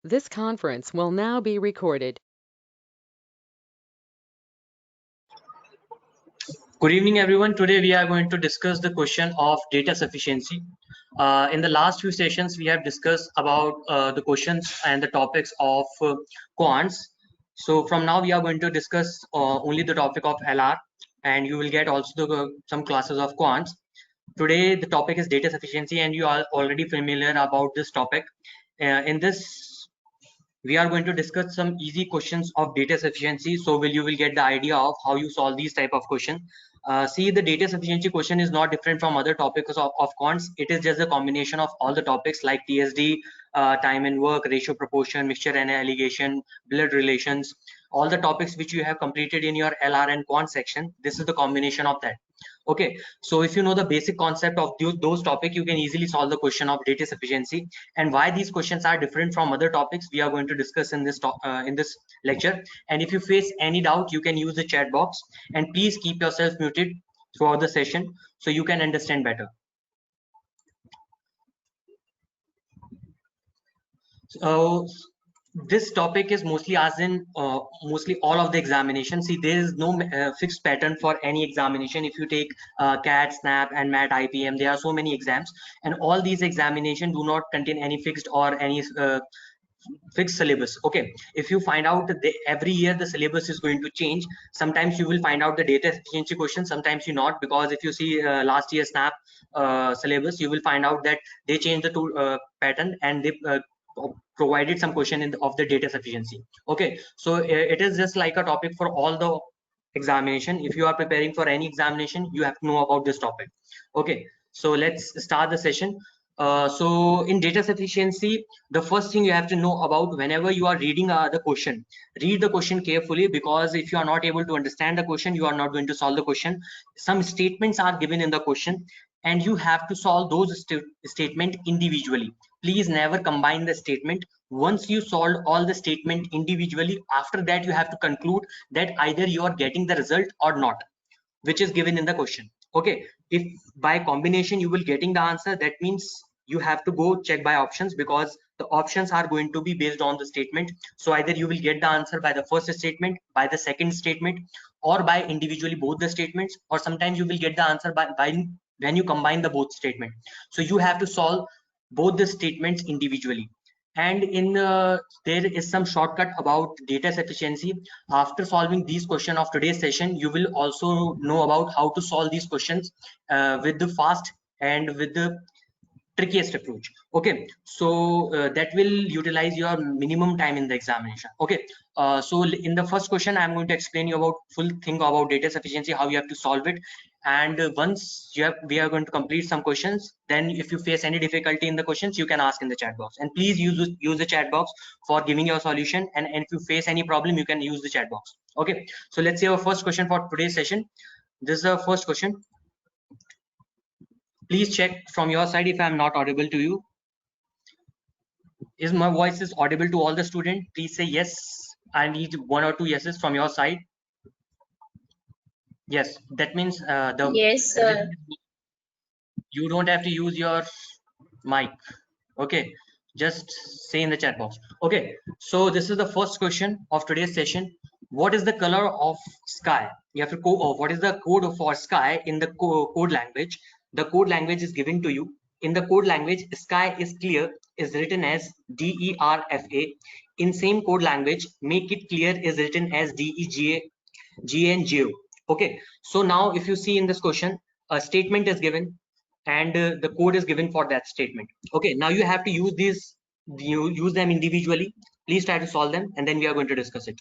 This conference will now be recorded. Good evening, everyone. Today we are going to discuss the question of data sufficiency. In the last few sessions, we have discussed about the questions and the topics of quants. So from now, we are going to discuss only the topic of LR, and you will get also some classes of quants. Today, the topic is data sufficiency, and you are already familiar about this topic. In this we are going to discuss some easy questions of data sufficiency, so you will get the idea of how you solve these type of questions. See, the data sufficiency question is not different from other topics of quants. It is just a combination of all the topics like TSD, time and work, ratio proportion, mixture and alligation, blood relations, all the topics which you have completed in your LR and quant section. This is the combination of that. Okay, so if you know the basic concept of those topics, you can easily solve the question of data sufficiency. And why these questions are different from other topics, we are going to discuss in this lecture. And if you face any doubt, you can use the chat box, and please keep yourself muted throughout the session so you can understand better. So this topic is mostly asked in mostly all of the examination. See, there is no fixed pattern for any examination. If you take CAT, SNAP, and MAT, IPM, there are so many exams, and all these examination do not contain any fixed or any fixed syllabus. Okay, if you find out that every year the syllabus is going to change, sometimes you will find out the data efficiency question, sometimes you not, because if you see last year SNAP syllabus, you will find out that they changed the pattern, and they provided some question of the data sufficiency. Okay, so it is just like a topic for all the examination. If you are preparing for any examination, you have to know about this topic. Okay, so let's start the session. So in data sufficiency, the first thing you have to know about, whenever you are reading the question, read the question carefully, because if you are not able to understand the question, you are not going to solve the question. Some statements are given in the question, and you have to solve those statement individually. Please never combine the statement. Once you solve all the statement individually, after that you have to conclude that either you are getting the result or not, which is given in the question. Okay, if by combination you will getting the answer, that means you have to go check by options, because the options are going to be based on the statement. So either you will get the answer by the first statement, by the second statement, or by individually both the statements, or sometimes you will get the answer by when you combine the both statement. So you have to solve both the statements individually. And in there is some shortcut about data sufficiency. After solving these questions of today's session, you will also know about how to solve these questions with the fast and with the trickiest approach. Okay, so that will utilize your minimum time in the examination. Okay, so in the first question, I'm going to explain you about full thing about data sufficiency, how you have to solve it. And once we are going to complete some questions, then if you face any difficulty in the questions, you can ask in the chat box. And please use the chat box for giving your solution, and if you face any problem, you can use the chat box. Okay, so let's see our first question for today's session. This is the first question. Please check from your side if I'm not audible to you. Is my voice is audible to all the students? Please say yes. I need one or two yeses from your side. Yes, that means Yes, sir. you don't have to use your mic. Okay, just say in the chat box. Okay, so this is the first question of today's session. What is the color of sky? You have to what is the code for sky in the code language? The code language is given to you. In the code language, sky is clear is written as DERFA. In same code language, make it clear is written as DEGA. Okay, so now if you see in this question, a statement is given, and the code is given for that statement. Okay, now you have to use these, you use them individually. Please try to solve them, and then we are going to discuss it.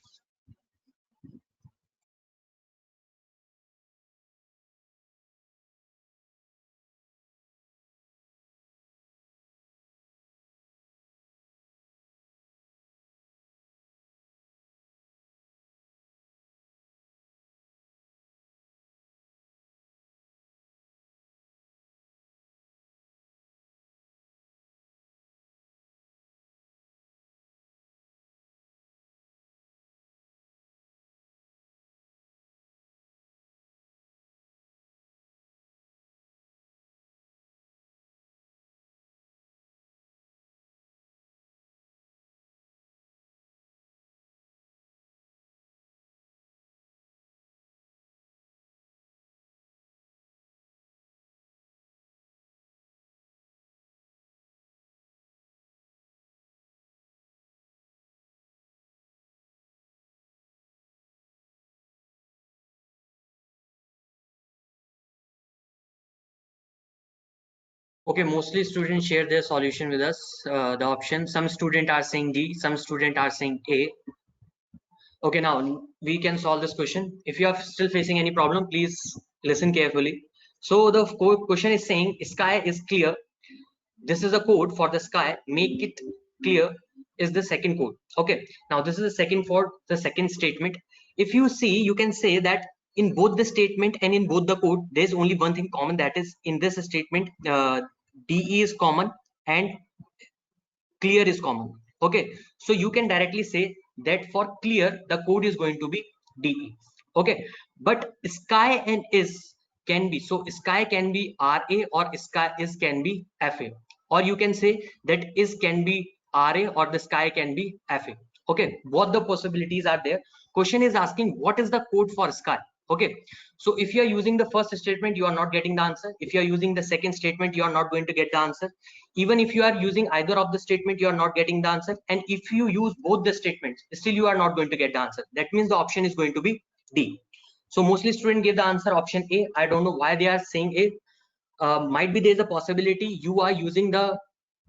Okay, mostly students share their solution with us. The option, some students are saying D, some students are saying A. Okay, now we can solve this question. If you are still facing any problem, please listen carefully. So the question is saying sky is clear. This is a code for the sky. Make it clear is the second code. Okay, now this is the second for the second statement. If you see, you can say that in both the statement and in both the code, there's only one thing common, that is in this statement, DE is common and clear is common. Okay, so you can directly say that for clear the code is going to be DE. Okay, but sky and is can be, so sky can be RA or sky is can be FA, or you can say that is can be RA or the sky can be FA. Okay, both the possibilities are there. Question is asking what is the code for sky. Okay, so if you are using the first statement, you are not getting the answer. If you are using the second statement, you are not going to get the answer. Even if you are using either of the statement, you are not getting the answer. And if you use both the statements, still you are not going to get the answer. That means the option is going to be D. So mostly students give the answer option A. I don't know why they are saying A. Might be there's a possibility you are using the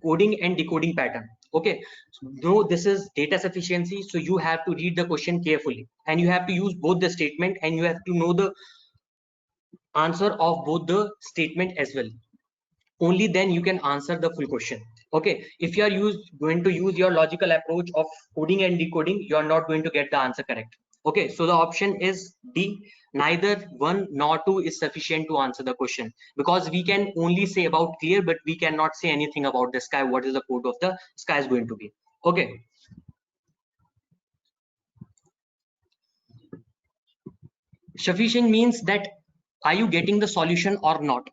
coding and decoding pattern. Okay, so no, this is data sufficiency, so you have to read the question carefully and you have to use both the statement and you have to know the answer of both the statement as well. Only then you can answer the full question. Okay, if you are going to use your logical approach of coding and decoding, you are not going to get the answer correct. Okay, so the option is D. Neither one nor two is sufficient to answer the question, because we can only say about clear, but we cannot say anything about the sky, what is the code of the sky is going to be. Okay, sufficient means that are you getting the solution or not.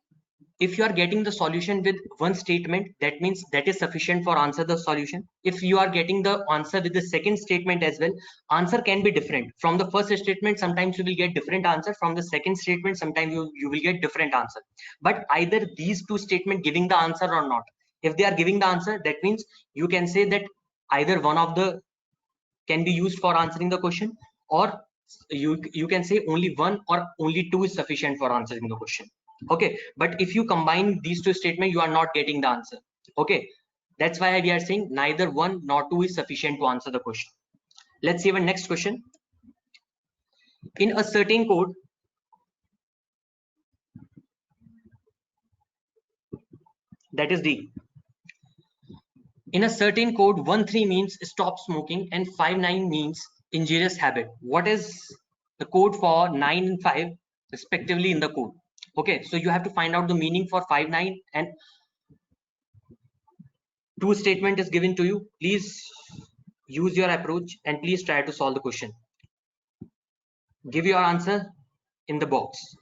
If you are getting the solution with one statement, that means that is sufficient for answer the solution. If you are getting the answer with the second statement as well, answer can be different. From the first statement, sometimes you will get different answer. From the second statement, sometimes you will get different answer. But either these two statements giving the answer or not. If they are giving the answer, that means you can say that either one of the can be used for answering the question, or you can say only one or only two is sufficient for answering the question. Okay, but if you combine these two statements, you are not getting the answer. Okay, that's why we are saying neither one nor two is sufficient to answer the question. Let's see our next question. In a certain code, that is D. In a certain code, 1.3 means stop smoking and 5.9 means injurious habit. What is the code for 9 and 5 respectively in the code? Okay, so you have to find out the meaning for 5.9 and two statement is given to you. Please use your approach and please try to solve the question. Give your answer in the box.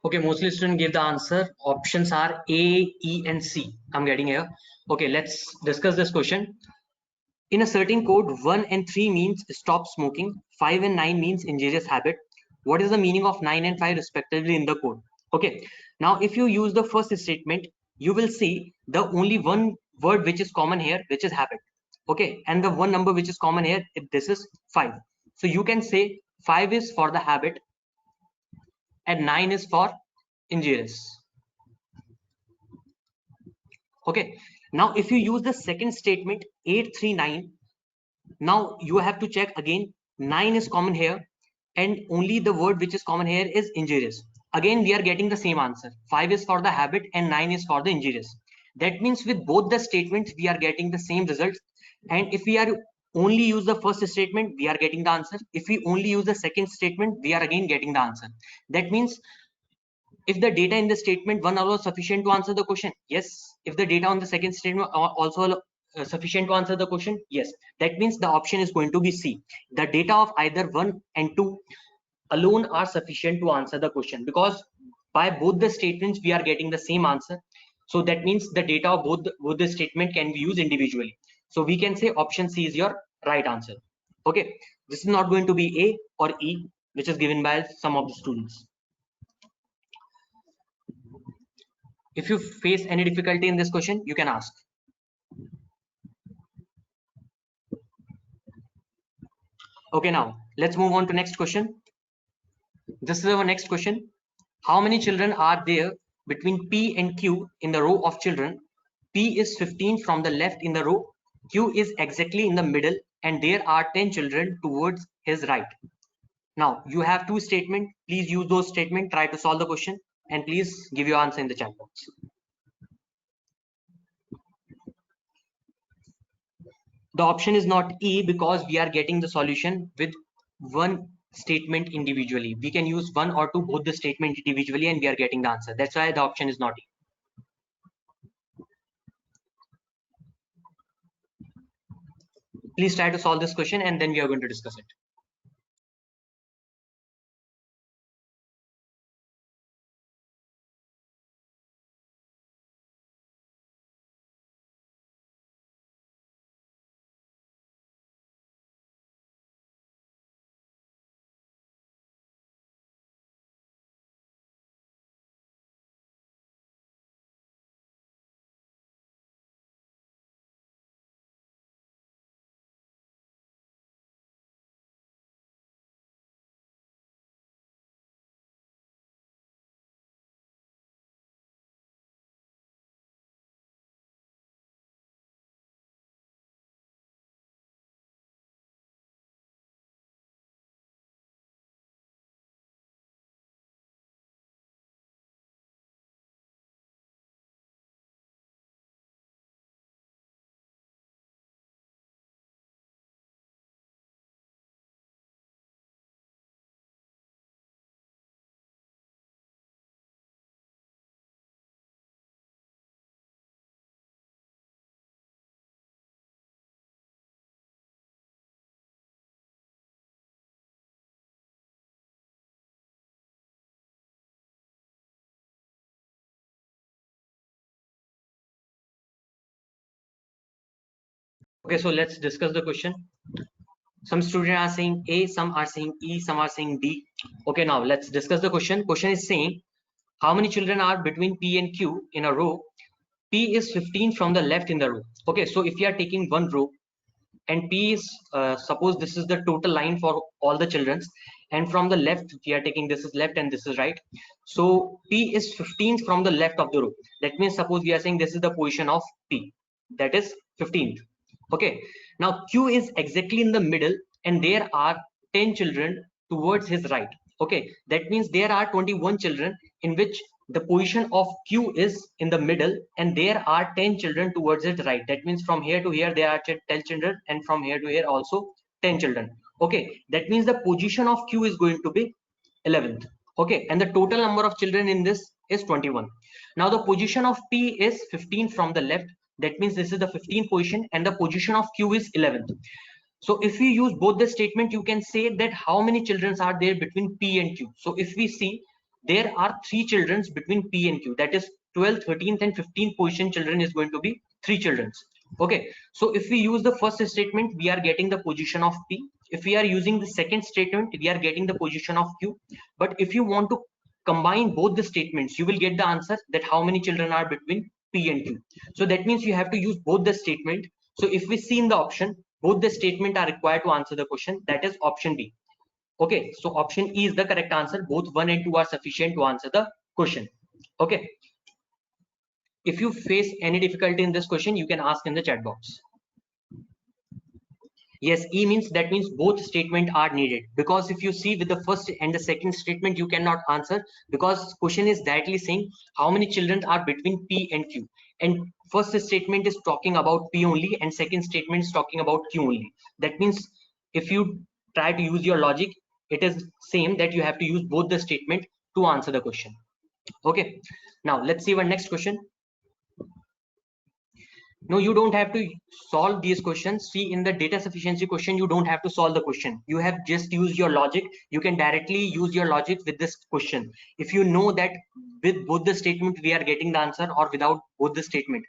Okay, mostly students gave the answer. Options are A, E, and C. I'm getting here. Okay, let's discuss this question. In a certain code, 1 and 3 means stop smoking, 5 and 9 means injurious habit. What is the meaning of 9 and 5 respectively in the code? Okay, now if you use the first statement, you will see the only one word which is common here, which is habit. Okay, and the one number which is common here, this is 5. So you can say 5 is for the habit and 9 is for injurious. Okay, now if you use the second statement 839, now you have to check again. 9 is common here and only the word which is common here is injurious. Again we are getting the same answer. 5 is for the habit and 9 is for the injurious. That means with both the statements we are getting the same results, and if we are only use the first statement we are getting the answer. If we only use the second statement we are again getting the answer. That means if the data in the statement 1 alone sufficient to answer the question, yes. If the data on the second statement are also sufficient to answer the question, yes. That means the option is going to be C. The data of either 1 and 2 alone are sufficient to answer the question, because by both the statements we are getting the same answer. So that means the data of both the statement can be used individually. So we can say option C is your right answer. Okay, this is not going to be A or E, which is given by some of the students. If you face any difficulty in this question, you can ask. Okay, now let's move on to next question. This is our next question. How many children are there between P and Q in the row of children? P is 15 from the left in the row. Q is exactly in the middle, and there are 10 children towards his right. Now you have two statements. Please use those statements. Try to solve the question, and please give your answer in the chat box. The option is not E because we are getting the solution with one statement individually. We can use one or two both the statement individually and we are getting the answer. That's why the option is not E. Please try to solve this question and then we are going to discuss it. Okay, so let's discuss the question. Some students are saying A, some are saying E, some are saying D. Okay, now let's discuss the question. Question is saying how many children are between P and Q in a row? P is 15 from the left in the row. Okay, so if you are taking one row and P is suppose this is the total line for all the childrens, and from the left we are taking this is left and this is right. So P is 15th from the left of the row. That means suppose we are saying this is the position of P, that is 15th. Okay, now Q is exactly in the middle and there are 10 children towards his right. Okay, that means there are 21 children in which the position of Q is in the middle and there are 10 children towards it right. That means from here to here there are 10 children and from here to here also 10 children. Okay, that means the position of Q is going to be 11th. Okay, and the total number of children in this is 21. Now the position of P is 15 from the left. That means this is the 15th position and the position of Q is 11th. So if we use both the statement, you can say that how many children are there between P and Q. So if we see, there are 3 children between P and Q, that is 12th, 13th and 15th position children is going to be 3 children. Okay, so if we use the first statement, we are getting the position of P. If we are using the second statement, we are getting the position of Q. But if you want to combine both the statements, you will get the answer that how many children are between P and Q. So that means you have to use both the statement. So if we see in the option, both the statement are required to answer the question, that is option B. Okay, so option E is the correct answer. Both 1 and 2 are sufficient to answer the question. Okay, if you face any difficulty in this question, you can ask in the chat box. Yes, E means, that means both statement are needed, because if you see with the first and the second statement, you cannot answer, because question is directly saying how many children are between P and Q, and first statement is talking about P only and second statement is talking about Q only. That means if you try to use your logic, it is same that you have to use both the statement to answer the question. Okay, now let's see our next question. No, you don't have to solve these questions. See, in the data sufficiency question, you don't have to solve the question. You have just use your logic. You can directly use your logic with this question. If you know that with both the statement we are getting the answer, or without both the statement,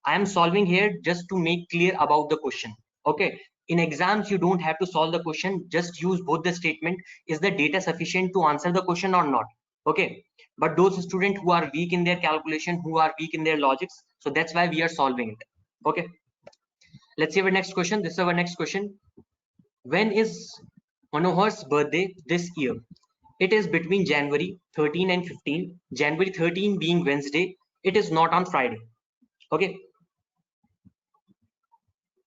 I am solving here just to make clear about the question. Okay, in exams you don't have to solve the question, just use both the statement. Is the data sufficient to answer the question or not? Okay, but those students who are weak in their calculation, who are weak in their logics, so that's why we are solving it. Okay, let's see our next question. This is our next question. When is Manohar's birthday this year? It is between January 13 and 15. January 13 being Wednesday. It is not on Friday. Okay,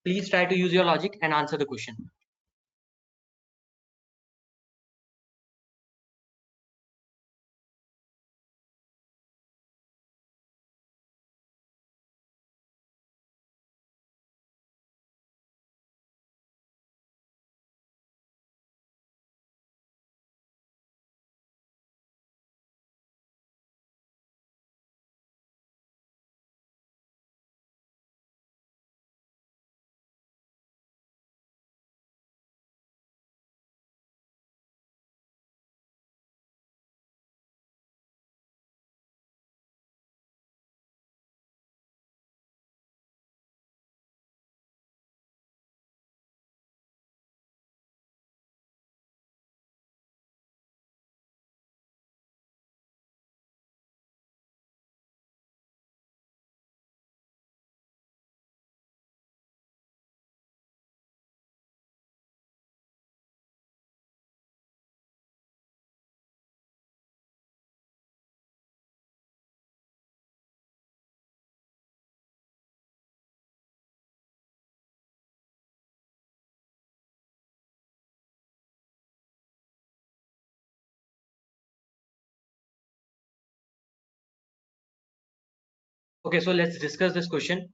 please try to use your logic and answer the question. Okay, so let's discuss this question.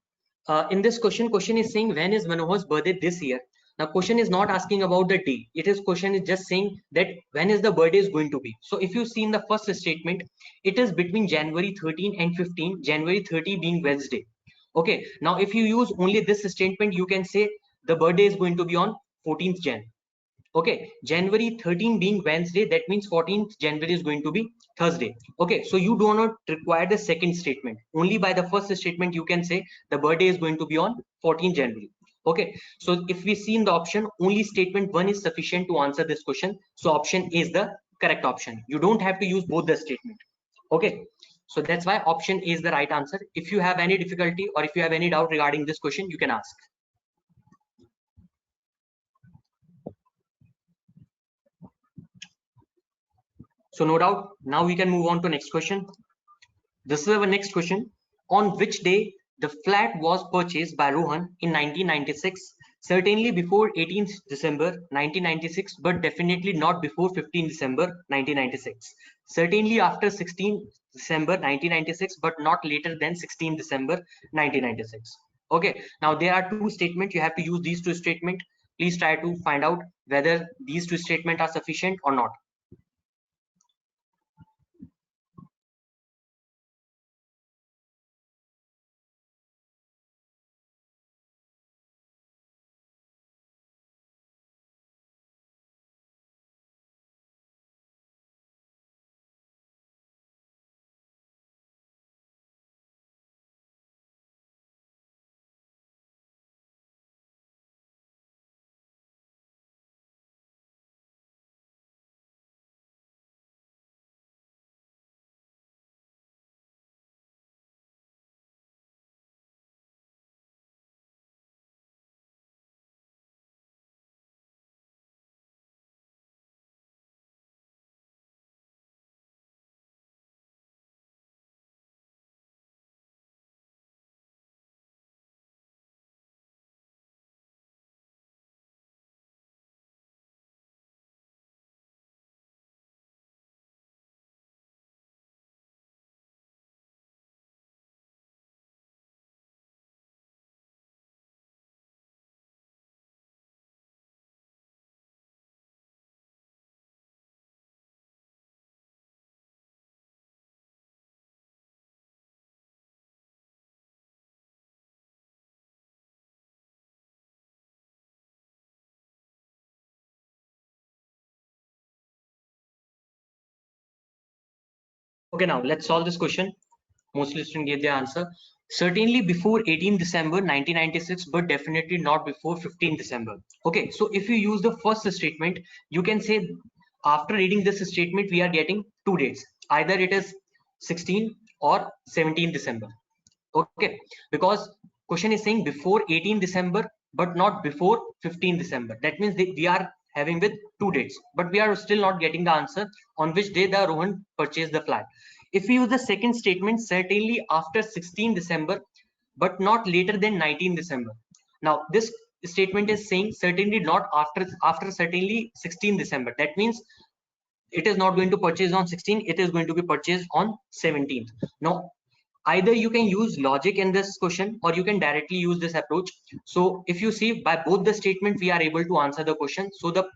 In this question is saying when is Manohar's birthday this year? Now, question is not asking about the day. Question is just saying that when is the birthday is going to be. So if you see in the first statement, it is between January 13 and 15. January 30 being Wednesday. Okay. Now, if you use only this statement, you can say the birthday is going to be on 14th Jan. Okay, January 13 being Wednesday, that means 14th January is going to be Thursday. Okay, so you do not require the second statement. Only by the first statement you can say the birthday is going to be on 14th January. Okay, so if we see in the option, only statement 1 is sufficient to answer this question. So option A is the correct option. You don't have to use both the statement. Okay, so that's why option A is the right answer. If you have any difficulty or if you have any doubt regarding this question, you can ask. So no doubt, now we can move on to next question. This is our next question. On which day the flat was purchased by Rohan in 1996? Certainly before 18th December 1996, but definitely not before 15th December 1996. Certainly after 16th December 1996, but not later than 16th December 1996. Okay, now there are two statements. You have to use these two statements. Please try to find out whether these two statements are sufficient or not. Okay, now let's solve this question. Mostly students gave their answer. Certainly before 18 December 1996, but definitely not before 15 December. Okay, so if you use the first statement, you can say after reading this statement, we are getting two dates. Either it is 16 or 17 December. Okay, because question is saying before 18 December, but not before 15 December. That means we are having with two dates, but we are still not getting the answer on which day the Rohan purchased the flat. If we use the second statement, certainly after 16 December, but not later than 19 December. Now this statement is saying certainly not after certainly 16 December. That means it is not going to purchase on 16, it is going to be purchased on 17th. Now either you can use logic in this question or you can directly use this approach. So if you see by both the statement we are able to answer the question. So the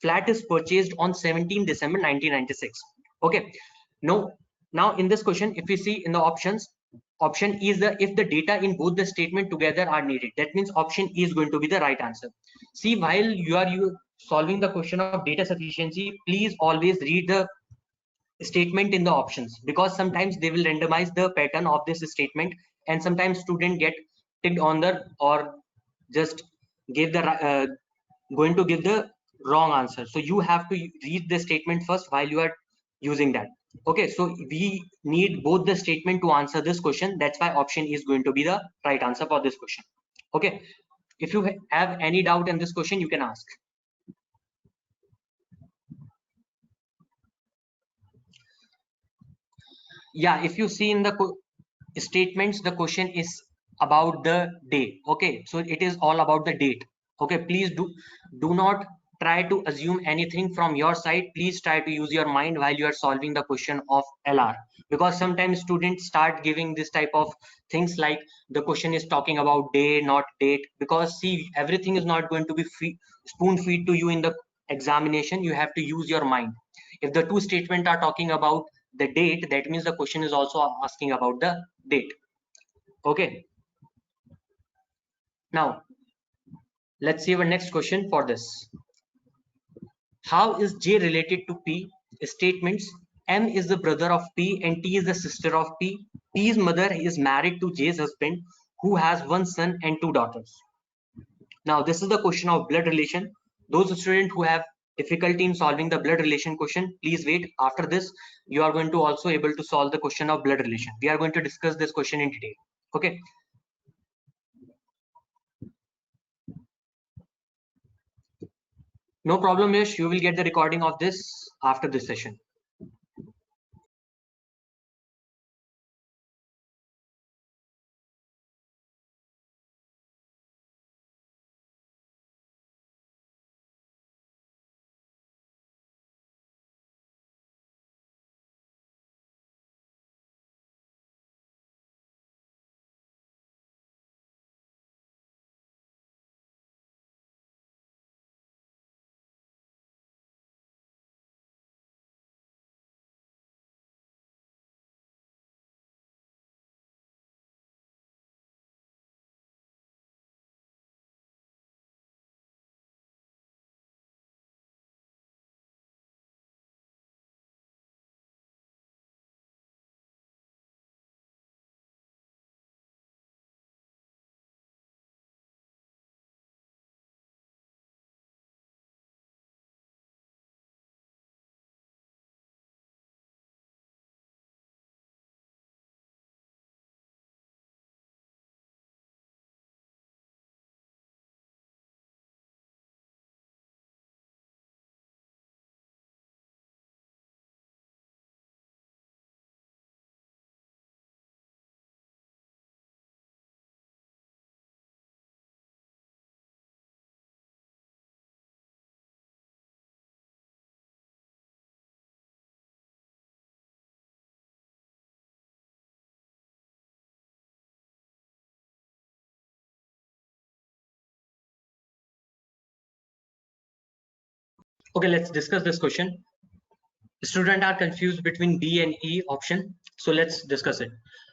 flat is purchased on 17 December 1996. Okay, now in this question if we see in the options, option E is the if the data in both the statement together are needed. That means option E is going to be the right answer. See, while you are solving the question of data sufficiency, please always read the statement in the options, because sometimes they will randomize the pattern of this statement and sometimes student get ticked on the or just give the going to give the wrong answer. So you have to read the statement first while you are using that. Okay, so we need both the statement to answer this question. That's why option is going to be the right answer for this question. Okay, if you have any doubt in this question, you can ask. Yeah, if you see in the statements, the question is about the day. Okay, so it is all about the date. Okay, please do not try to assume anything from your side. Please try to use your mind while you are solving the question of LR, because sometimes students start giving this type of things like the question is talking about day not date. Because see, everything is not going to be spoon feed to you in the examination. You have to use your mind. If the two statements are talking about the date, that means the question is also asking about the date. Okay, now let's see our next question for this. How is J related to P? Statements: M is the brother of P and T is the sister of P. P's mother is married to J's husband, who has one son and two daughters. Now this is the question of blood relation. Those students who have difficulty in solving the blood relation question, please wait. After this you are going to also able to solve the question of blood relation. We are going to discuss this question in detail. Okay, no problem, Yash. You will get the recording of this after this session. Okay, let's discuss this question. Students are confused between B and E option. So let's discuss it.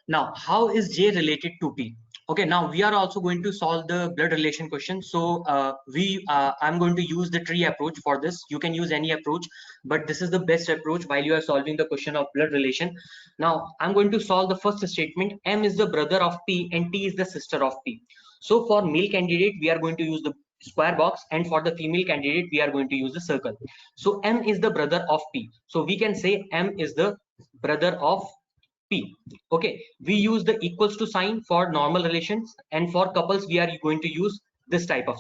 Now, how is J related to P? Okay, now we are also going to solve the blood relation question. So I'm going to use the tree approach for this. You can use any approach, but this is the best approach while you are solving the question of blood relation. Now I'm going to solve the first statement. M is the brother of P and T is the sister of P. So for male candidate, we are going to use the square box, and for the female candidate, we are going to use the circle. So M is the brother of P. So we can say M is the brother of P. Okay, we use the equals to sign for normal relations, and for couples we are going to use this type of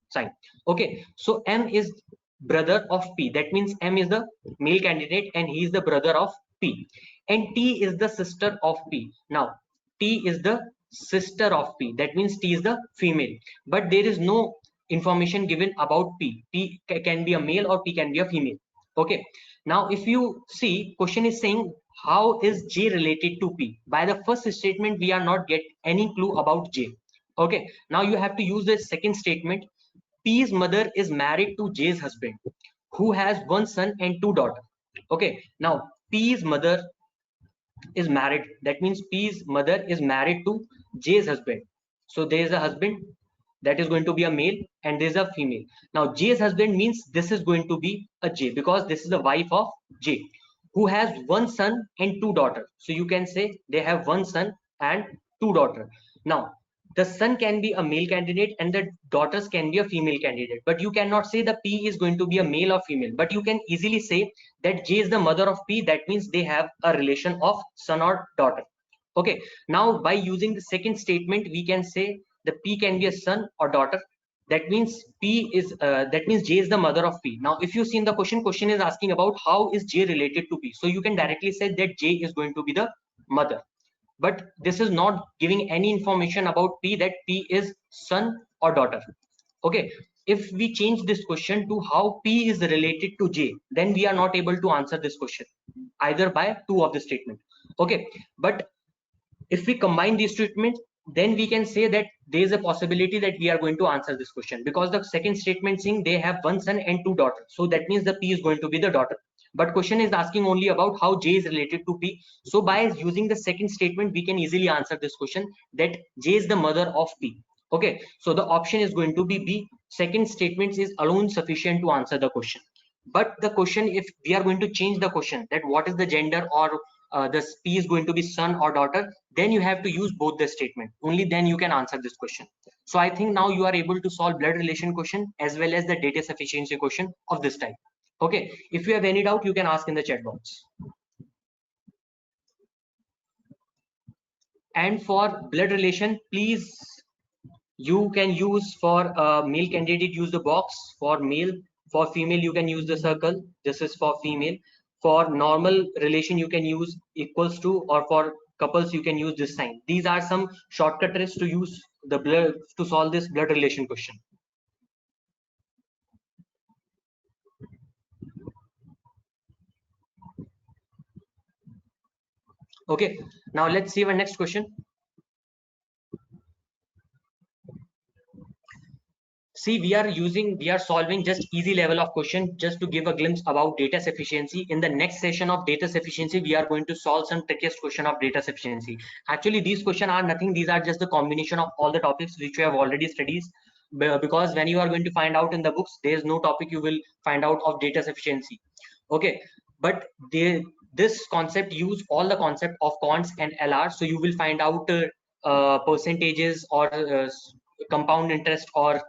sign. Okay, so M is brother of P. That means M is the male candidate and he is the brother of P. And T is the sister of P. Now T is the sister of P. That means T is the female. But there is no information given about P. P can be a male or P can be a female. Okay, now if you see, question is saying how is J related to P? By the first statement, we are not get any clue about J. Okay, now you have to use the second statement. P's mother is married to J's husband, who has one son and two daughters. Okay, now P's mother is married. That means P's mother is married to J's husband. So there is a husband that is going to be a male and there is a female. Now J's husband means this is going to be a J because this is the wife of J, who has one son and two daughters. So you can say they have one son and two daughters. Now the son can be a male candidate and the daughters can be a female candidate, but you cannot say the P is going to be a male or female, but you can easily say that J is the mother of P. That means they have a relation of son or daughter. Okay, now by using the second statement, we can say the P can be a son or daughter. That means J is the mother of P. Now if you see in the question is asking about how is J related to P, so you can directly say that J is going to be the mother, but this is not giving any information about P, that P is son or daughter. Okay, if we change this question to how P is related to J, then we are not able to answer this question either by two of the statement. Okay, but if we combine these statements, then we can say that there is a possibility that we are going to answer this question, because the second statement saying they have one son and two daughters, so that means the P is going to be the daughter. But question is asking only about how J is related to P. So by using the second statement, we can easily answer this question that J is the mother of P. Okay, so the option is going to be B. Second statement is alone sufficient to answer the question. But the question, if we are going to change the question that what is the gender, or this P is going to be son or daughter, then you have to use both the statement. Only then you can answer this question. So I think now you are able to solve blood relation question as well as the data sufficiency question of this type. Okay, if you have any doubt, you can ask in the chat box. And for blood relation, please, you can use for male candidate, use the box. For male, for female, you can use the circle. This is for female. For normal relation, you can use equals to, or for couples, you can use this sign. These are some shortcut tricks to use the blood to solve this blood relation question. Okay, now let's see our next question. See, we are solving just easy level of question just to give a glimpse about data sufficiency. In the next session of data sufficiency, we are going to solve some trickiest question of data sufficiency. Actually, these questions are nothing. These are just the combination of all the topics which we have already studied. Because when you are going to find out in the books, there is no topic you will find out of data sufficiency. Okay, but this concept use all the concept of cons and LR. So you will find out percentages or compound interest or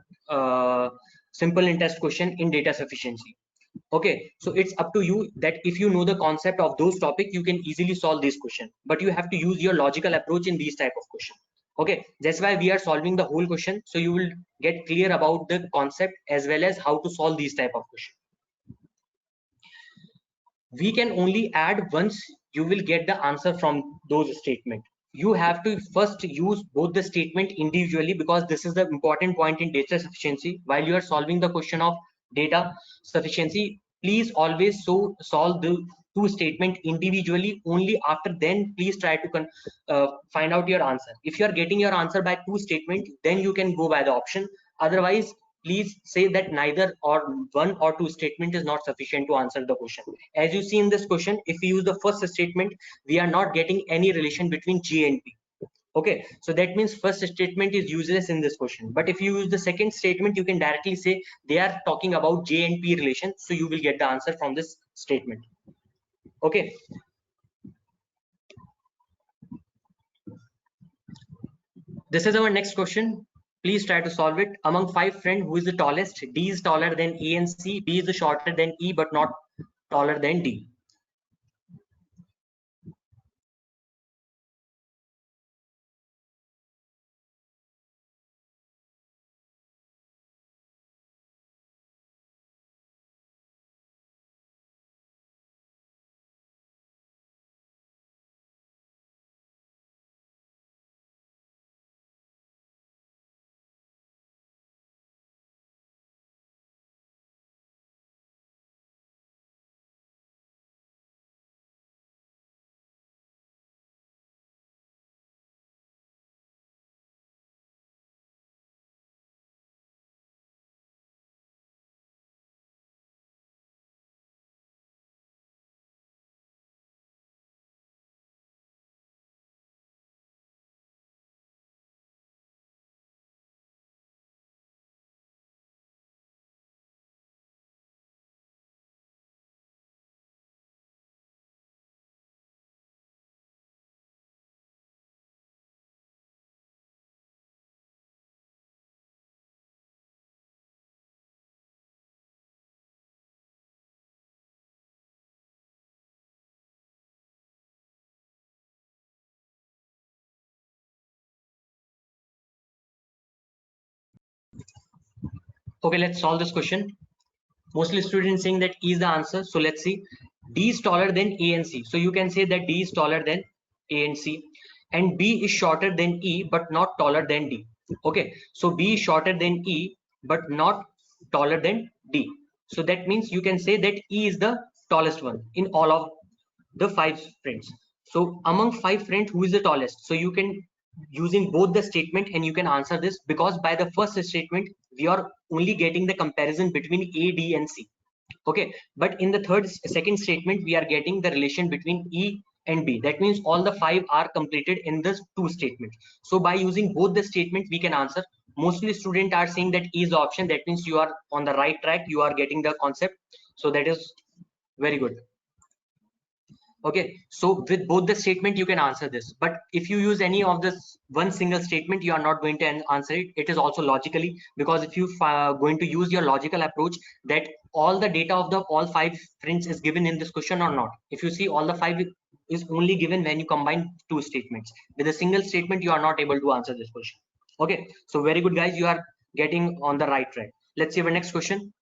simple interest question in data sufficiency. Okay, so it's up to you that if you know the concept of those topics, you can easily solve this question, but you have to use your logical approach in these type of question. Okay, that's why we are solving the whole question, so you will get clear about the concept as well as how to solve these type of question. We can only add once you will get the answer from those statements. You have to first use both the statement individually, because this is the important point in data sufficiency. While you are solving the question of data sufficiency, please always solve the two statement individually. Only after then please try to find out your answer. If you are getting your answer by two statement, then you can go by the option. Otherwise, please say that neither or one or two statement is not sufficient to answer the question. As you see in this question, if we use the first statement, we are not getting any relation between G and P. Okay, so that means first statement is useless in this question. But if you use the second statement, you can directly say they are talking about J and P relation. So you will get the answer from this statement. Okay. This is our next question. Please try to solve it. Among five friends, who is the tallest? D is taller than A and C. B is shorter than E, but not taller than D. Okay, let's solve this question. Mostly students saying that E is the answer. So let's see. D is taller than A and C. So you can say that D is taller than A and C. And B is shorter than E, but not taller than D. Okay. So B is shorter than E, but not taller than D. So that means you can say that E is the tallest one in all of the five friends. So among five friends, who is the tallest? So you can using both the statement and you can answer this, because by the first statement we are only getting the comparison between A, D and C. Okay, but in the second statement we are getting the relation between E and B. That means all the five are completed in this two statements. So by using both the statement we can answer. Mostly students are saying that E is the option. That means you are on the right track, you are getting the concept. So that is very good. Okay, so with both the statement you can answer this, but if you use any of this one single statement, you are not going to answer it. It is also logically, because if you going to use your logical approach, that all the data of the all five friends is given in this question or not. If you see, all the five is only given when you combine two statements. With a single statement you are not able to answer this question. Okay, so very good guys, you are getting on the right track. Let's see our next question.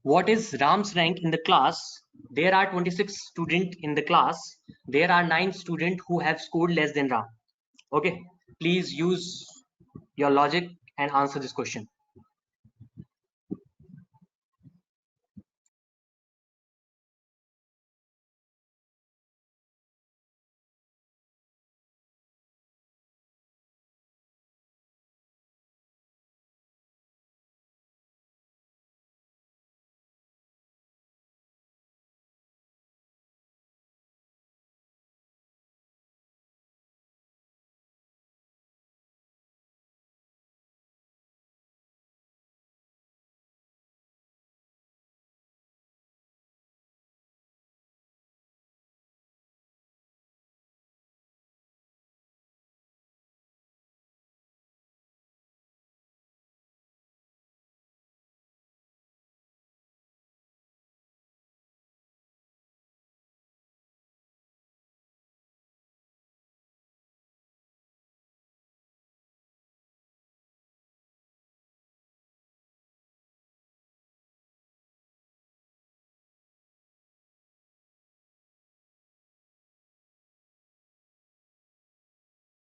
What is Ram's rank in the class? There are 26 students in the class. There are 9 students who have scored less than Ram. Okay, please use your logic and answer this question.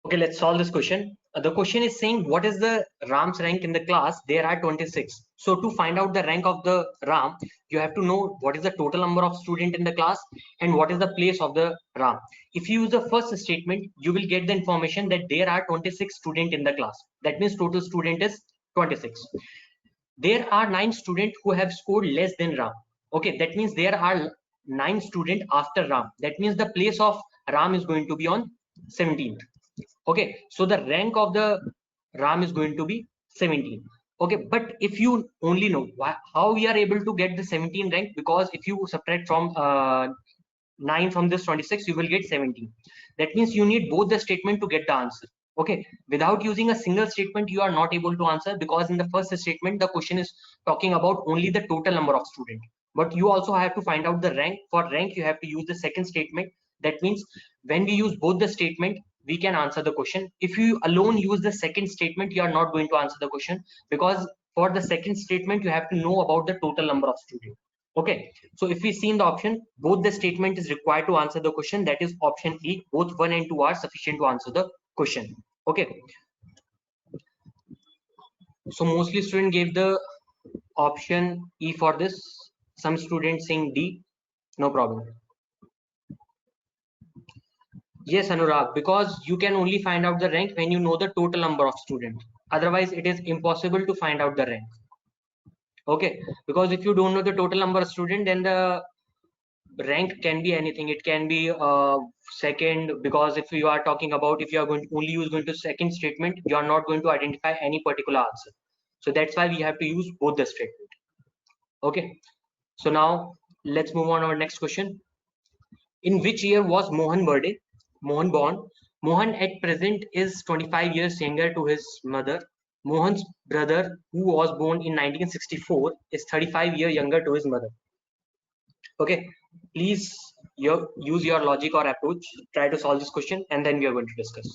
Okay, let's solve this question. The question is saying, what is the Ram's rank in the class? There are 26. So to find out the rank of the Ram, you have to know what is the total number of student in the class and what is the place of the Ram. If you use the first statement, you will get the information that there are 26 students in the class. That means total student is 26. There are 9 students who have scored less than Ram. Okay, that means there are 9th student after Ram. That means the place of Ram is going to be on 17th. Okay, so the rank of the Ram is going to be 17. Okay, but if you only know how we are able to get the 17 rank, because if you subtract from 9 from this 26, you will get 17. That means you need both the statement to get the answer. Okay, without using a single statement, you are not able to answer, because in the first statement, the question is talking about only the total number of students. But you also have to find out the rank. For rank, you have to use the second statement. That means when we use both the statement, we can answer the question. If you alone use the second statement, you are not going to answer the question, because for the second statement, you have to know about the total number of students. Okay, so if we see in the option, both the statement is required to answer the question. That is option E. Both 1 and 2 are sufficient to answer the question. Okay, so mostly student gave the option E for this. Some students saying D. No problem. Yes, Anurag, because you can only find out the rank when you know the total number of students. Otherwise, it is impossible to find out the rank. Okay, because if you don't know the total number of students, then the rank can be anything. It can be second, because if you are talking about, if you are going to second statement, you are not going to identify any particular answer. So that's why we have to use both the statement. Okay, so now let's move on to our next question. In which year was Mohan birthday? Mohan born. Mohan at present is 25 years younger to his mother. Mohan's brother, who was born in 1964, is 35 years younger to his mother. Okay, please use your logic or approach. Try to solve this question, and then we are going to discuss.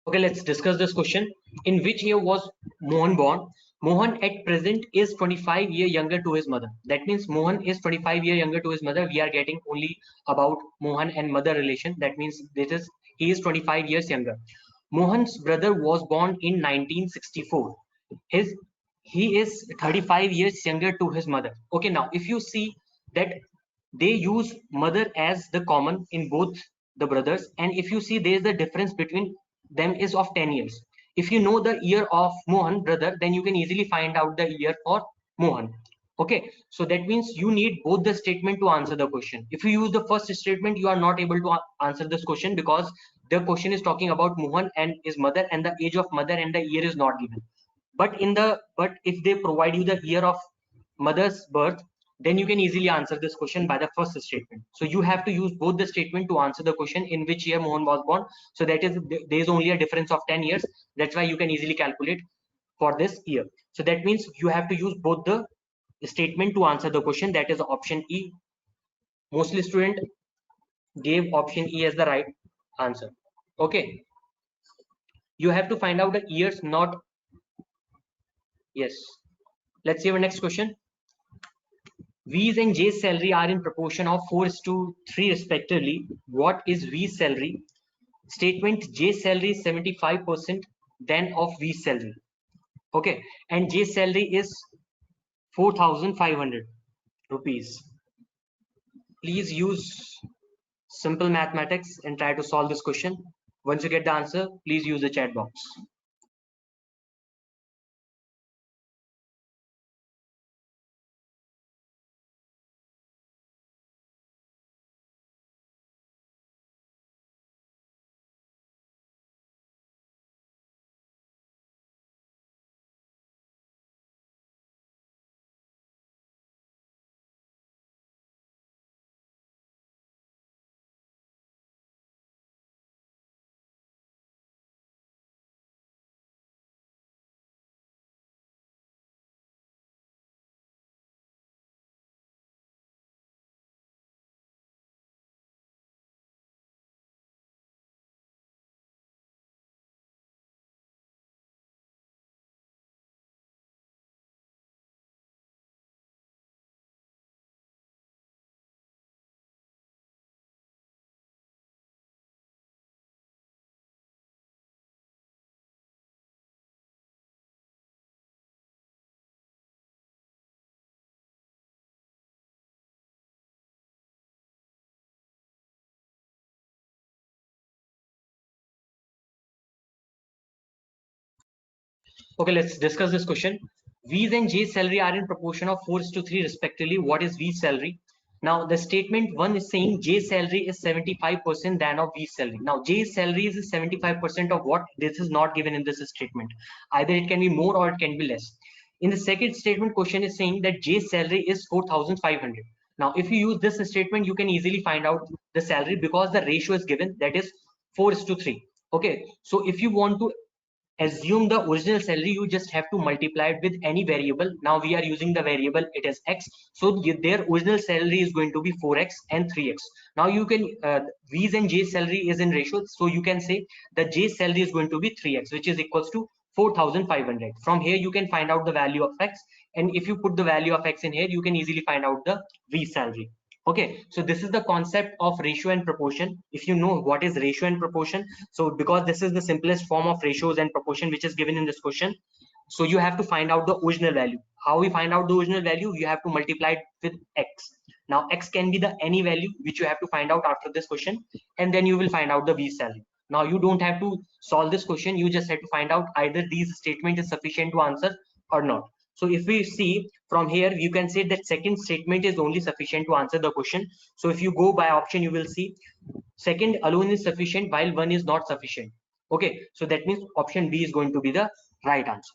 Okay, let's discuss this question. In which year was Mohan born? Mohan at present is 25 years younger to his mother. That means Mohan is 25 years younger to his mother. We are getting only about Mohan and mother relation. That means this is he is 25 years younger. Mohan's brother was born in 1964. His He is 35 years younger to his mother. Okay, now if you see that they use mother as the common in both the brothers, and if you see there is the difference between them is of 10 years. If you know the year of Mohan brother, then you can easily find out the year for Mohan. Okay, so that means you need both the statement to answer the question. If you use the first statement, you are not able to answer this question, because the question is talking about Mohan and his mother, and the age of mother and the year is not given. But if they provide you the year of mother's birth, then you can easily answer this question by the first statement. So you have to use both the statement to answer the question in which year Mohan was born. So that is, there is only a difference of 10 years. That's why you can easily calculate for this year. So that means you have to use both the statement to answer the question. That is option E. Mostly student gave option E as the right answer. Okay, you have to find out the years, not yes. Let's see our next question. V's and J's salary are in proportion of 4:3 respectively. What is V's salary? Statement: J's salary is 75% then of V's salary. Okay, and J's salary is 4,500 rupees. Please use simple mathematics and try to solve this question. Once you get the answer, please use the chat box. Okay, let's discuss this question. V's and J's salary are in proportion of 4:3 respectively. What is V's salary? Now, the statement one is saying J's salary is 75% than of V's salary. Now, J's salary is 75% of what? This is not given in this statement. Either it can be more or it can be less. In the second statement, question is saying that J's salary is 4,500. Now, if you use this statement, you can easily find out the salary because the ratio is given, that is 4:3. Okay, so if you want to assume the original salary, you just have to multiply it with any variable. Now we are using the variable, it is x, so their original salary is going to be 4x and 3x. Now you can V's and J's salary is in ratio, so you can say the J's salary is going to be 3x, which is equals to 4,500. From here you can find out the value of x, and if you put the value of x in here, you can easily find out the V salary. Okay, so this is the concept of ratio and proportion. If you know what is ratio and proportion, so because this is the simplest form of ratios and proportion which is given in this question, so you have to find out the original value. How we find out the original value? You have to multiply it with x. Now x can be the any value which you have to find out after this question, and then you will find out the V salary. Now you don't have to solve this question, you just have to find out either these statement is sufficient to answer or not. So if we see from here, you can say that second statement is only sufficient to answer the question. So if you go by option, you will see second alone is sufficient while one is not sufficient. Okay, so that means option B is going to be the right answer.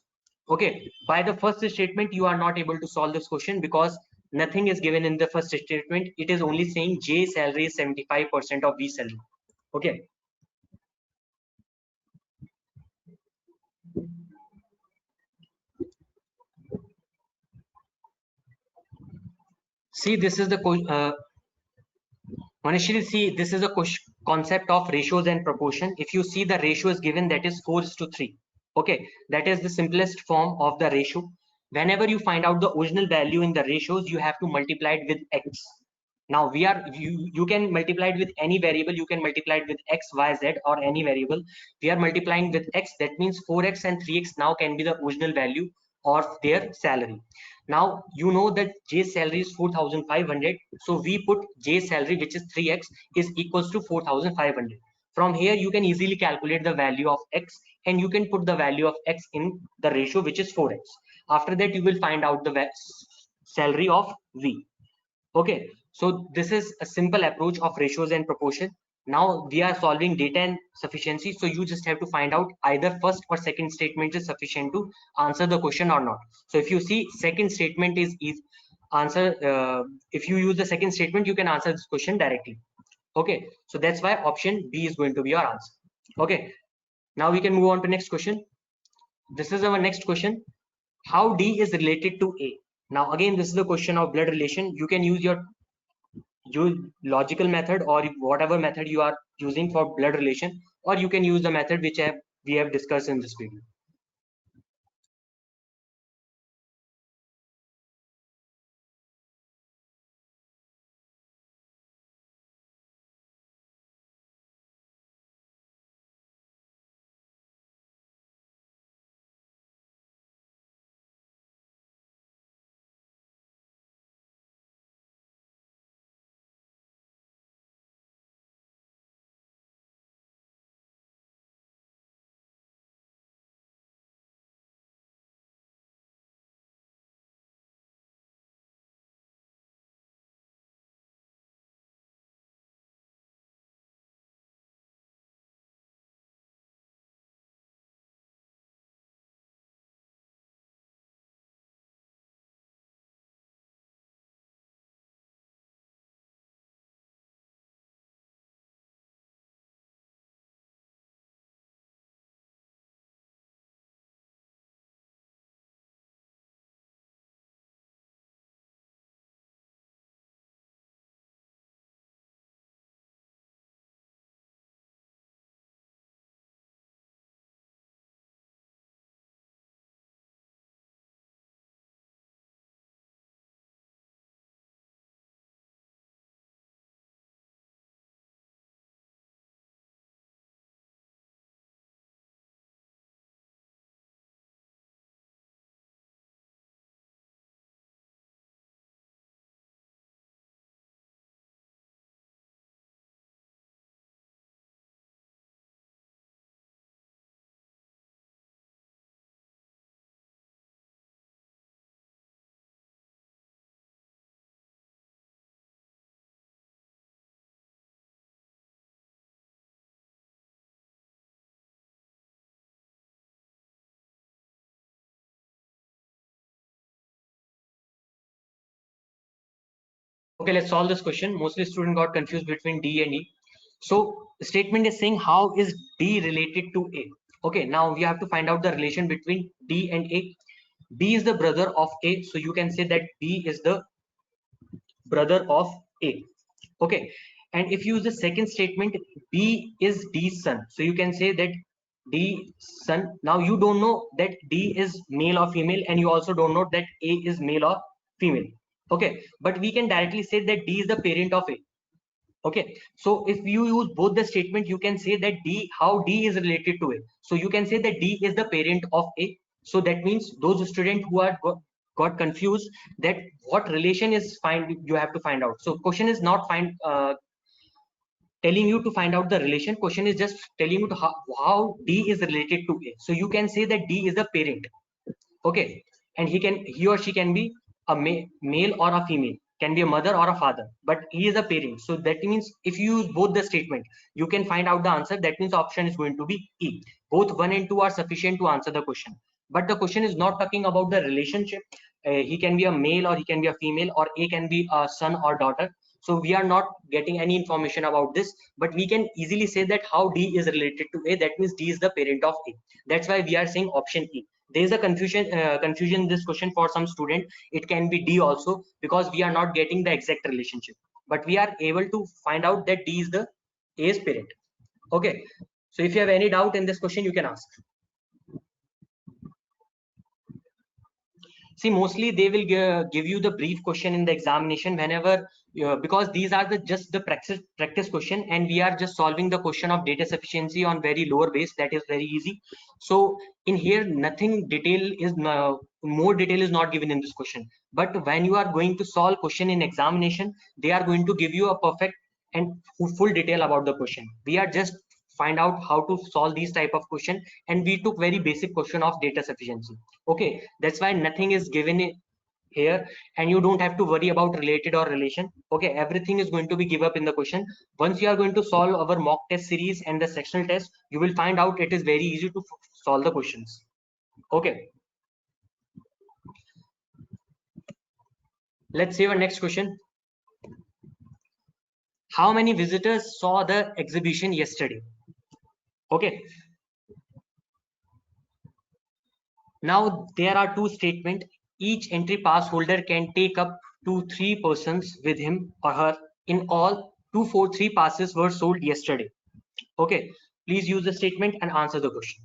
Okay, by the first statement, you are not able to solve this question because nothing is given in the first statement. It is only saying J salary is 75% of V salary. Okay. See, this is the Manishri, see, this is a concept of ratios and proportion. If you see the ratio is given, that is 4:3. Okay, that is the simplest form of the ratio. Whenever you find out the original value in the ratios, you have to multiply it with x. Now you can multiply it with any variable. You can multiply it with x, y, z, or any variable. We are multiplying with x. That means 4x and 3x now can be the original value of their salary. Now you know that J's salary is 4,500. So we put J's salary, which is 3x, is equals to 4,500. From here, you can easily calculate the value of x, and you can put the value of x in the ratio, which is 4x. After that, you will find out the salary of V. Okay, so this is a simple approach of ratios and proportion. Now we are solving data and sufficiency. So you just have to find out either first or second statement is sufficient to answer the question or not. So if you see second statement is answer, if you use the second statement, you can answer this question directly. Okay, so that's why option B is going to be your answer. Okay, now we can move on to next question. This is our next question. How D is related to A? Now again, this is the question of blood relation. You can use your logical method or whatever method you are using for blood relation, or you can use the method which we have discussed in this video. Okay, let's solve this question. Mostly student got confused between D and E. So the statement is saying how is D related to A? Okay, now we have to find out the relation between D and A. D is the brother of A, so you can say that D is the brother of A. Okay, and if you use the second statement, B is D's son, so you can say that D son. Now you don't know that D is male or female, and you also don't know that A is male or female. Okay, but we can directly say that D is the parent of A. Okay, so if you use both the statement, you can say that how D is related to A. So you can say that D is the parent of A. So that means those students who are got confused that what relation is find, you have to find out. So question is not telling you to find out the relation. Question is just telling you to how D is related to A. So you can say that D is the parent. Okay, and he or she can be a male or a female, can be a mother or a father, but he is a parent. So that means if you use both the statement, you can find out the answer. That means option is going to be E. Both 1 and 2 are sufficient to answer the question, but the question is not talking about the relationship. He can be a male or he can be a female, or A can be a son or daughter. So we are not getting any information about this, but we can easily say that how D is related to A. That means D is the parent of A. That's why we are saying option E. There is a confusion in this question for some student. It can be D also, because we are not getting the exact relationship, but we are able to find out that D is the A's parent. Okay, so if you have any doubt in this question, you can ask. See, mostly they will give you the brief question in the examination whenever, because these are just the practice question, and we are just solving the question of data sufficiency on very lower base. That is very easy. So in here, nothing detail is more detail is not given in this question. But when you are going to solve question in examination, they are going to give you a perfect and full detail about the question. We are just find out how to solve these type of question, and we took very basic question of data sufficiency. Okay, that's why nothing is given here, and you don't have to worry about related or relation. Okay, everything is going to be given up in the question. Once you are going to solve our mock test series and the sectional test, you will find out it is very easy to solve the questions. Okay, let's see our next question. How many visitors saw the exhibition yesterday? Okay, now there are two statements. Each entry pass holder can take up to 3 persons with him or her. In all, 243 passes were sold yesterday. Okay, please use the statement and answer the question.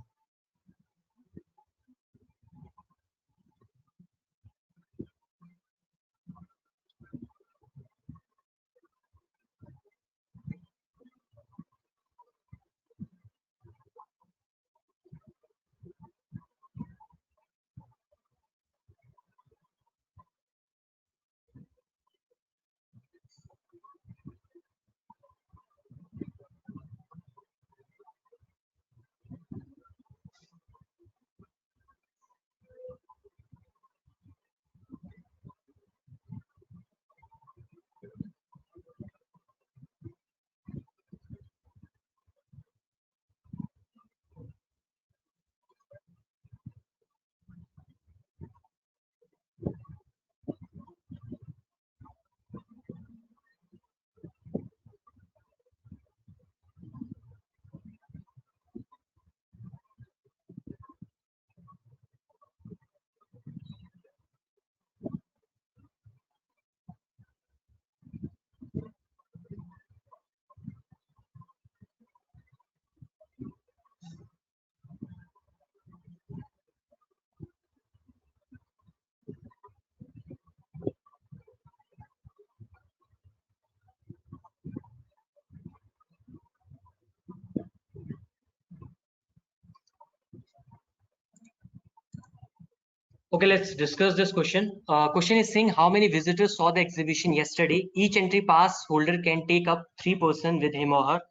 Okay, let's discuss this question. Question is saying how many visitors saw the exhibition yesterday. Each entry pass holder can take up 3 persons with him or her.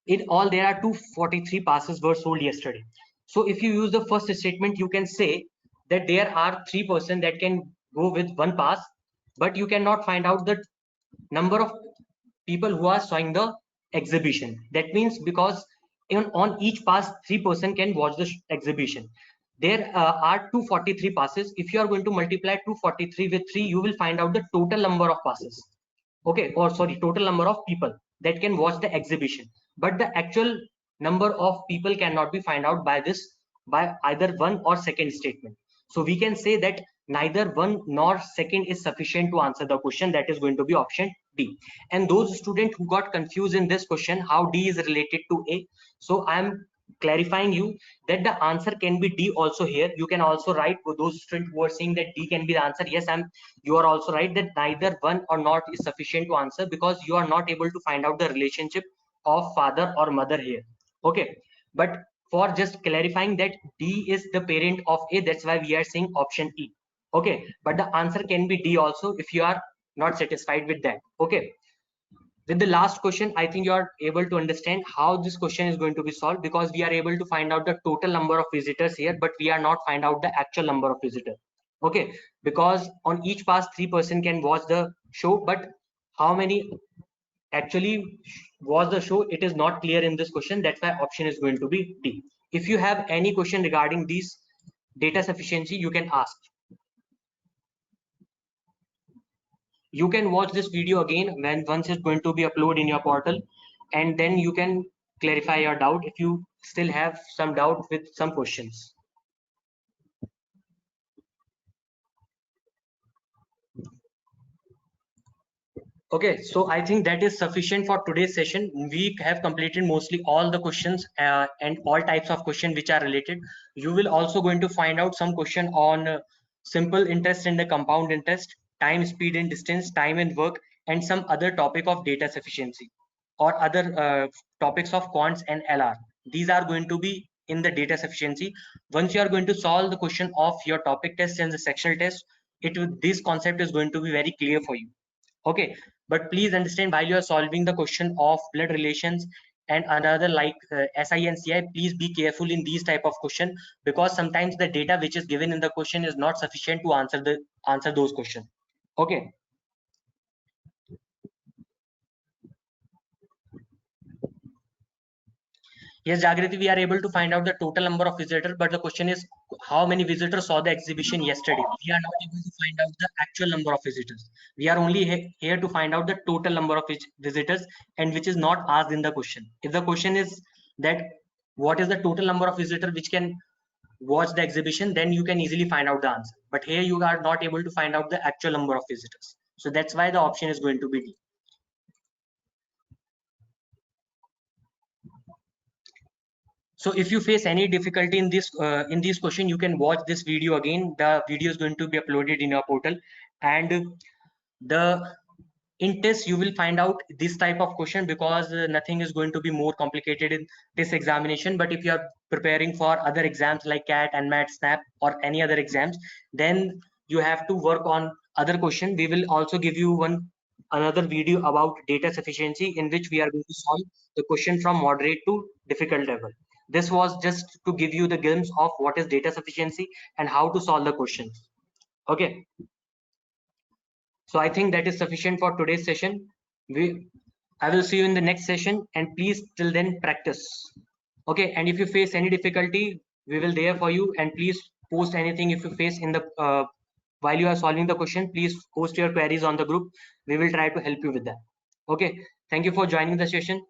In all, there are 243 passes were sold yesterday. So if you use the first statement, you can say that there are 3 persons that can go with one pass, but you cannot find out the number of people who are showing the exhibition. That means because on each pass, 3 persons can watch the exhibition. There are 243 passes. If you are going to multiply 243 with 3, you will find out the total number of passes. Okay, or sorry, total number of people that can watch the exhibition, but the actual number of people cannot be found out by this, by either one or second statement. So we can say that neither one nor second is sufficient to answer the question. That is going to be option D. And those students who got confused in this question how D is related to A, so I am clarifying you that the answer can be D also here. You can also write, for those students who are saying that D can be the answer, yes, you are also right that neither one or not is sufficient to answer, because you are not able to find out the relationship of father or mother here. Okay, but for just clarifying that D is the parent of A, that's why we are saying option E. Okay, but the answer can be D also if you are not satisfied with that. Okay, with the last question, I think you are able to understand how this question is going to be solved, because we are able to find out the total number of visitors here, but we are not find out the actual number of visitors. Okay, because on each pass 3% can watch the show, but how many actually watch the show, it is not clear in this question. That's why option is going to be D. If you have any question regarding these data sufficiency, you can ask. You can watch this video again when once it's going to be uploaded in your portal, and then you can clarify your doubt if you still have some doubt with some questions. Okay, so I think that is sufficient for today's session. We have completed mostly all the questions and all types of questions which are related. You will also going to find out some question on simple interest and the compound interest, time, speed and distance, time and work, and some other topic of data sufficiency, or other topics of quants and LR. These are going to be in the data sufficiency. Once you are going to solve the question of your topic test and the sectional test, this concept is going to be very clear for you. Okay, but please understand, while you are solving the question of blood relations and another like SI and CI, please be careful in these type of question, because sometimes the data which is given in the question is not sufficient to answer those questions. Okay, yes, Jagriti, we are able to find out the total number of visitors, but the question is how many visitors saw the exhibition yesterday. We are not able to find out the actual number of visitors. We are only here to find out the total number of visitors, and which is not asked in the question. If the question is that what is the total number of visitors which can watch the exhibition, then you can easily find out the answer. But here you are not able to find out the actual number of visitors. So that's why the option is going to be D. So if you face any difficulty in this question, you can watch this video again. The video is going to be uploaded in your portal, and the in test you will find out this type of question, because nothing is going to be more complicated in this examination. But if you are preparing for other exams like CAT and MAT SNAP or any other exams, then you have to work on other question. We will also give you another video about data sufficiency, in which we are going to solve the question from moderate to difficult level. This was just to give you the glimpse of what is data sufficiency and how to solve the questions. Okay, so I think that is sufficient for today's session. I will see you in the next session, and please till then practice. Okay, and if you face any difficulty, we will there for you, and please post anything if you face in the while you are solving the question. Please post your queries on the group. We will try to help you with that. Okay, thank you for joining the session.